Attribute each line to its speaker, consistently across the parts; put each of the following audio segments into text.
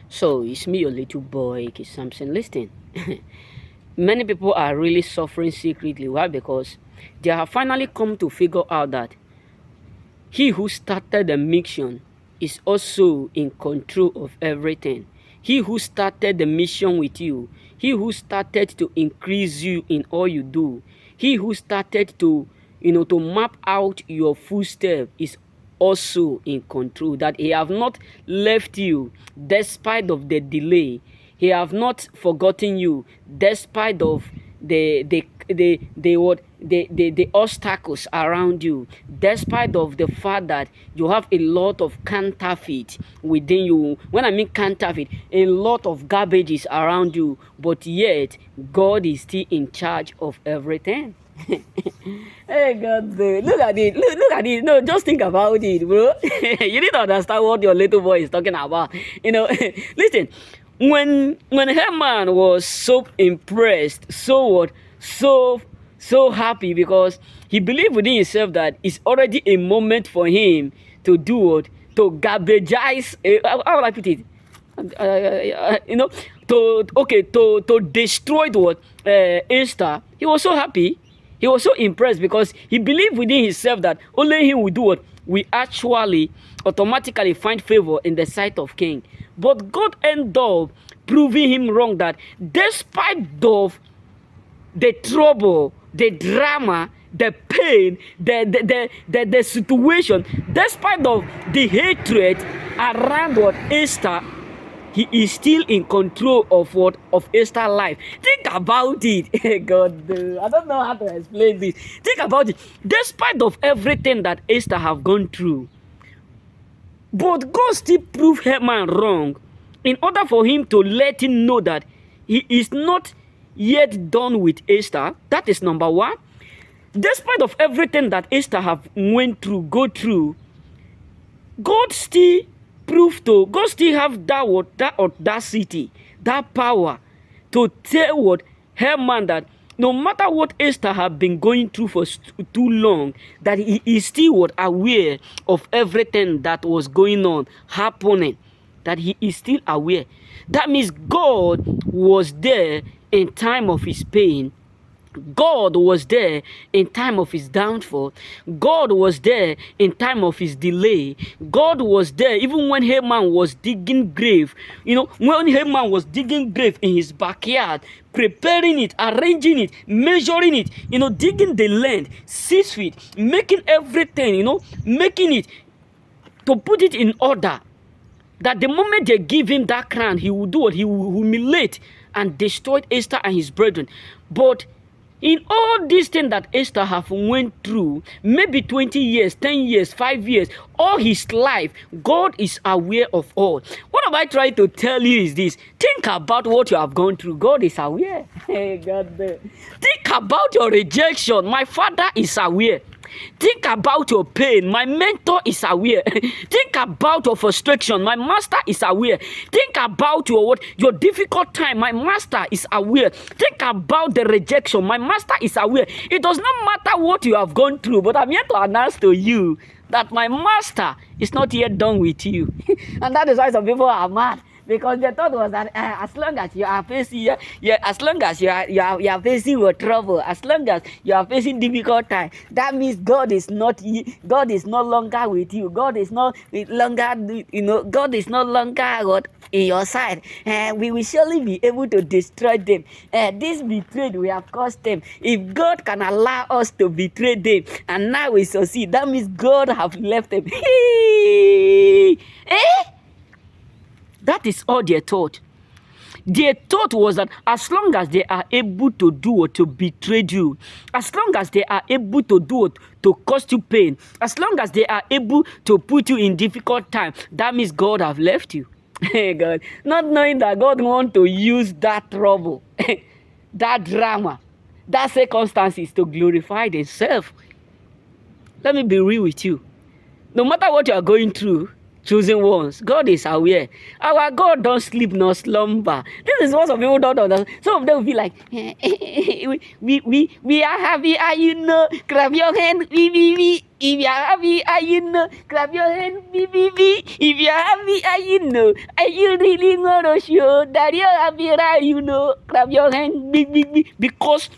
Speaker 1: So it's me, your little boy, Kid Samson. Listen, many people are really suffering secretly. Why? Because they have finally come to figure out that he who started the mission is also in control of everything. He who started the mission with you, he who started to increase you in all you do, he who started to, to map out your footstep is also in control. That he have not left you despite of the delay. He have not forgotten you despite of the obstacles around you, despite of the fact that you have a lot of counterfeit within you. When I mean counterfeit, a lot of garbages around you, but yet God is still in charge of everything. Hey God, look at it, look at it. No, just think about it, bro. You need to understand what your little boy is talking about. Listen, when Herman was so impressed, so what, so happy, because he believed within himself that it's already a moment for him to do what, to garbagize. How would I put it? To destroy what, Esther. He was so happy. He was so impressed because he believed within himself that only him will do what, we actually automatically find favor in the sight of king. But God ended up proving him wrong, that despite of the trouble, the drama, the pain, the situation, despite of the hatred around what, Esther, he is still in control of what, of Esther's life. Think about it. God, I don't know how to explain this. Think about it. Despite of everything that Esther have gone through, but God still proved Haman wrong in order for him to let him know that he is not yet done with Esther. That is number one. Despite of everything that Esther have go through, God still God still have that audacity, that power to tell what, Haman, that no matter what Esther have been going through for too long, that he is still what, aware of everything that was going on, happening, that he is still aware. That means God was there in time of his pain. God was there in time of his downfall. God was there in time of his delay. God was there even when Haman was digging grave. When Haman was digging grave in his backyard, preparing it, arranging it, measuring it, digging the land 6 feet, making everything, making it, to put it in order, that the moment they give him that crown, he will do what? He will humiliate and destroy Esther and his brethren. But in all these things that Esther have went through, maybe 20 years, 10 years, 5 years, all his life, God is aware of all. What am I trying to tell you is this: think about what you have gone through. God is aware. Hey, God. Think about your rejection. My Father is aware. Think about your pain. My mentor is aware. Think about your frustration. My master is aware. Think about your difficult time. My master is aware. Think about the rejection. My master is aware. It does not matter what you have gone through, but I'm here to announce to you that my master is not yet done with you. And that is why some people are mad. Because the thought was that as long as you are facing, as long as you are facing your trouble, as long as you are facing difficult time, that means God is no longer with you. God is not longer, God is no longer what, in your side. We will surely be able to destroy them. This betrayed we have caused them. If God can allow us to betray them, and now we succeed, that means God have left them. That is all their thought. Their thought was that as long as they are able to do it to betray you, as long as they are able to do it to cause you pain, as long as they are able to put you in difficult time, that means God have left you. Hey God, not knowing that God want to use that trouble, that drama, that circumstances to glorify Himself. Let me be real with you. No matter what you are going through, chosen ones. God is aware. Our God don't sleep nor slumber. This is what some people don't understand. Some of them will be like, we are happy, you know. Clap your hand, we. If you are happy, you know. Clap your hand, we. If you are happy, you know. Are you really gonna show that you're happy, you know? Clap your hand, we. Because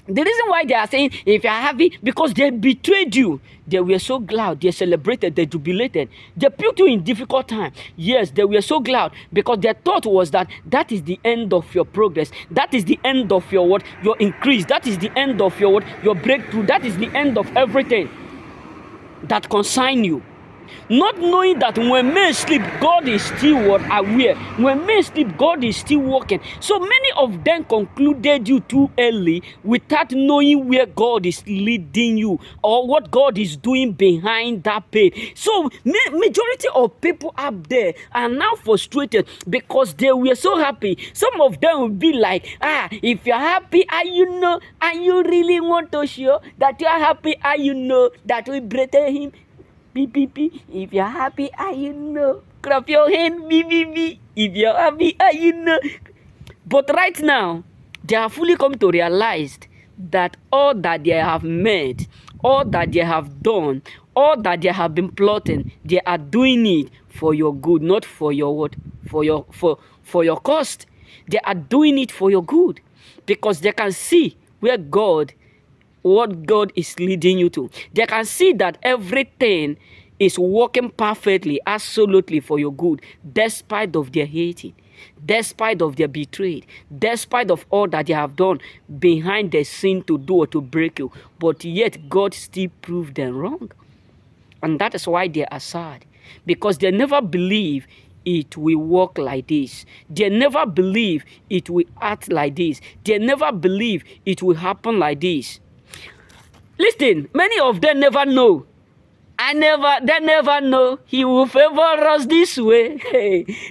Speaker 1: the reason why they are saying if you are happy, because they betrayed you. They were so glad, they celebrated, they jubilated, they put you in difficult time. Yes, they were so glad because their thought was that is the end of your progress. That is the end of your what? Your increase. That is the end of your what? Your breakthrough. That is the end of everything that concern you. Not knowing that when men sleep, God is still what? Aware. When men sleep, God is still working. So many of them concluded you too early without knowing where God is leading you or what God is doing behind that pain. So majority of people up there are now frustrated because they were so happy. Some of them will be like, if you're happy, you know, and you really want to show that you're happy, you know that we breathe him. If you're happy, you know. Clap your hand, If you're happy, you know. But right now, they have fully come to realize that all that they have made, all that they have done, all that they have been plotting, they are doing it for your good, not for your what? For your cost. They are doing it for your good because they can see what God is leading you to. They can see that everything is working perfectly, absolutely for your good, despite of their hating, despite of their betrayal, despite of all that they have done behind the scene to do or to break you. But yet God still proved them wrong. And that is why they are sad, because they never believe it will work like this. They never believe it will act like this. They never believe it will happen like this. Listen, many of them never know. They never know he will favor us this way.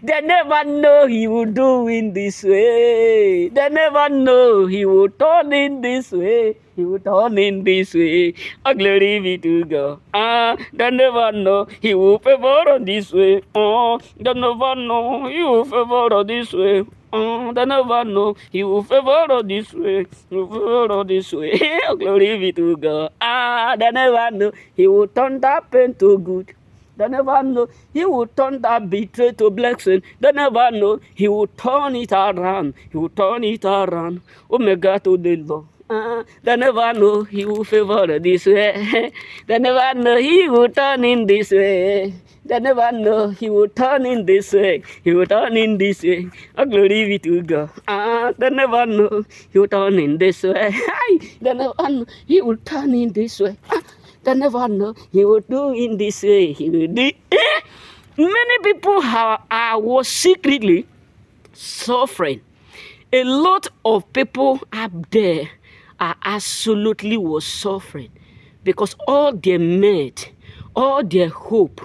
Speaker 1: They never know he will do in this way. They never know he will turn in this way. He will turn in this way. Oh, glory be to God. They never know he will favor us this way. They never know he will favor us this way. They never know he will favor us this way. He will favor us this way. Oh, glory be to God. They never know he will turn that pain to good. They never know he will turn that betrayal to blessing. They never know he will turn it around. He will turn it around. Omega to the Lord. They never know he will favor this way. They never know he will turn in this way. They never know he will turn in this way. He will turn in this way. Oh, glory be to God. They never know he will turn in this way. They never know he will turn in this way. They never know he will do in this way. He will do. Many people was secretly suffering. A lot of people up there are absolutely was suffering because all they made, all their hope,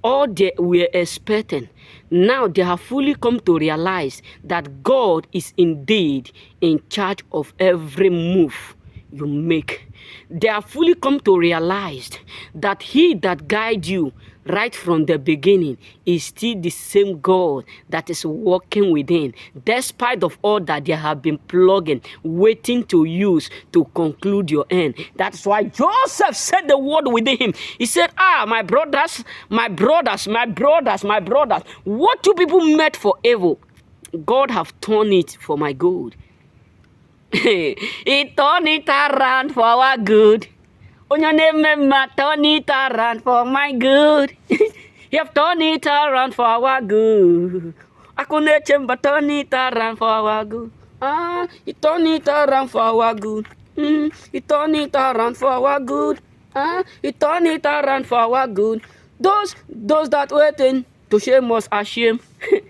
Speaker 1: all they were expecting, now they have fully come to realize that God is indeed in charge of every move you make. They have fully come to realize that he that guides you right from the beginning is still the same God that is working within, despite of all that they have been plugging, waiting to use to conclude your end. That's why Joseph said the word within him. He said, my brothers, what you people meant for evil, God have turned it for my good. He turned it around for our good. On your name, turn it around for my good. You have turned it around for our good. I couldn't chamber, turn it around for our good. He turned it around for our good. He turned it around for our good. He turned it around for our good. Those that waiting to shame us are shame. You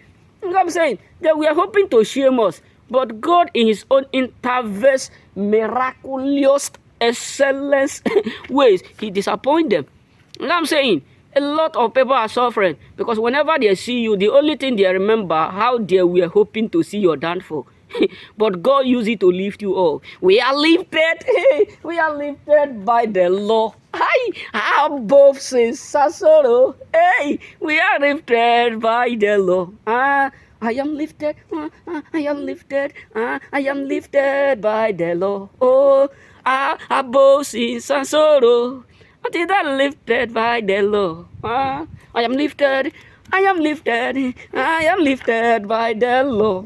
Speaker 1: know what I'm saying? They were hoping to shame us. But God in his own interverse, miraculous, excellence ways, he disappointed them. You know what I'm saying? A lot of people are suffering because whenever they see you, the only thing they remember how they were hoping to see your downfall. But God used it to lift you up. We are lifted. We are lifted by the law. Above sins and sorrow. Hey, we are lifted by the law. I am lifted. I am lifted. I am lifted by the law. Oh, above sins and sorrow. Until I lifted by the law. I am lifted. I am lifted. I am lifted by the law.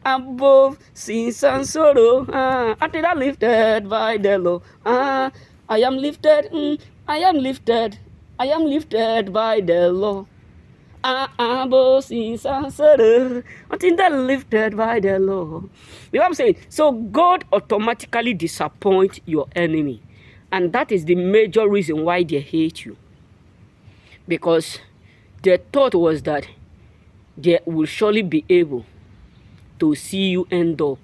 Speaker 1: Above sins and sorrow. Until I lifted by the law. I am lifted. I am lifted. I am lifted by the law. Above sins and sorrow. Until I lifted by the law. You know what I'm saying? So God automatically disappoints your enemy. And that is the major reason why they hate you. Because their thought was that they will surely be able to see you end up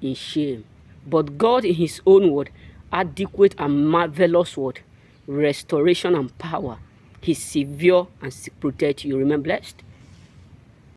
Speaker 1: in shame. But God, in his own word, adequate and marvelous word, restoration and power, he severe and protect you. Remain blessed.